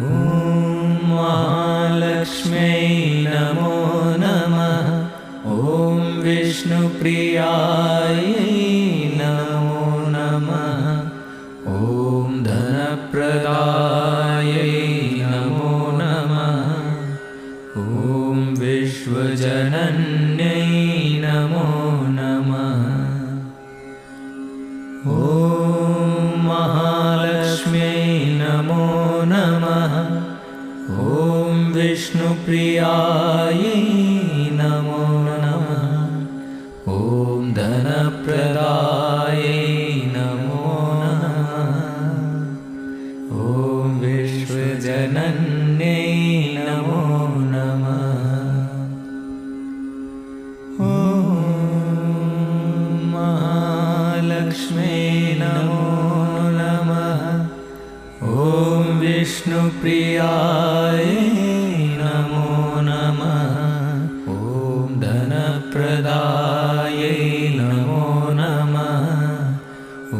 ॐ महालक्ष्म्यै नमो नमः। ॐ विष्णुप्रियायै नमो नमः। ॐ धनप्रदायै नमो नमः। ॐ विश्वजनन्यै नमो नमः। ॐ महालक्ष्म्यै नमो नमः। ॐ विष्णुप्रियायै नमो नमः। ॐ धनप्रदायै नमो नमः। ॐ विश्वजनन्यै नमो नमः। ॐ महालक्ष्म्यै नमो नमः। ॐ विष्णुप्रियायै नमो नमः। ॐ धनप्रदायै नमो नमः। ॐ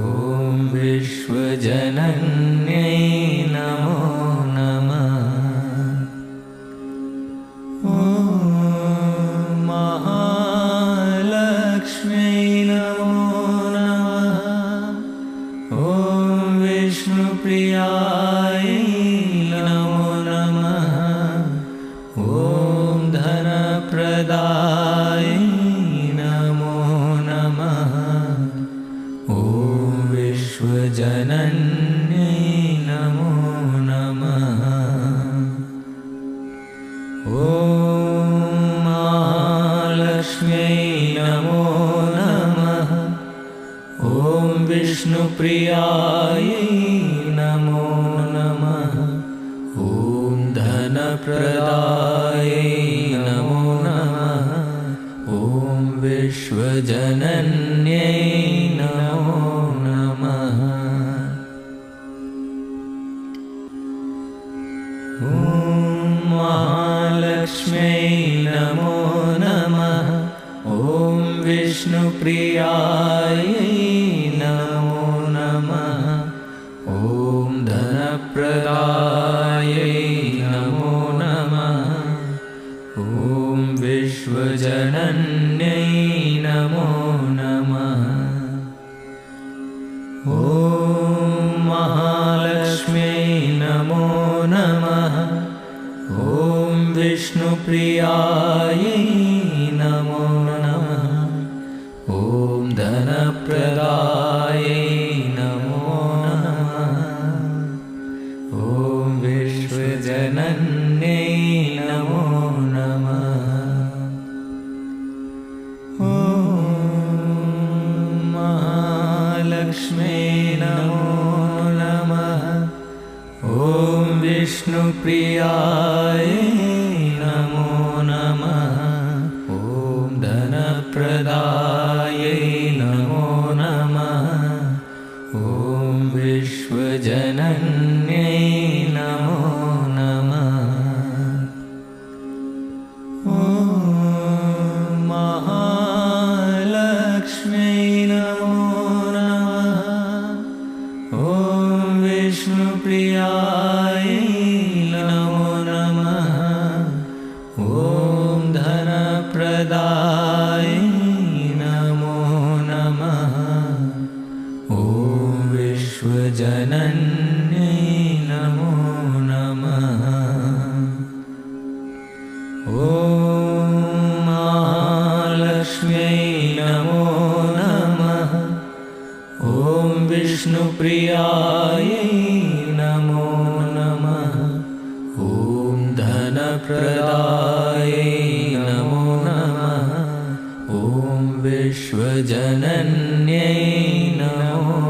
विश्वजनन्यै नमो नमः। ॐ महालक्ष्म्यै नमो नमः। ॐ विष्णुप्रियायै नमो नमः। ॐ धनप्रदायै नमो नमः। ॐ विश्वजनन्यै नमो नमः। ॐ महालक्ष्म्यै नमो नमः। ॐ विष्णुप्रियायै नमो नमः। ॐ धनप्रदायै नमो नमः। ॐ विश्वजनन्यै नमो नमः। ॐ महालक्ष्म्यै नमो नमः। ॐ विष्णुप्रियायै नमो नमः। ॐ धनप्रदायै नमो नमः। ॐ विश्वजनन्यै नमो नमः। ॐ महालक्ष्म्यै नमो नमः। ॐ विष्णुप्रियायै नमो नमः। ॐ धनप्रदायै नमो नमः। ॐ विश्वजनन्यै नमो नमः। ॐ महालक्ष्म्यै नमो नमः। ॐ विष्णुप्रियायै नमो नमः। ॐ धनप्रदायै नमो नमः। ॐ विश्वजनन्यै नमो नमः। ॐ महालक्ष्म्यै नमो नमः। ॐ विष्णुप्रियायै नमो नमः। ॐ धनप्रदायै नमो नमः। ॐ विश्वजनन्यै नमो नमः। ॐ महालक्ष्म्यै नमो नमः। ॐ विष्णुप्रियायै नमो नमः। ॐ धनप्रदायै नमो नमः। ॐ विश्वजनन्यै नमो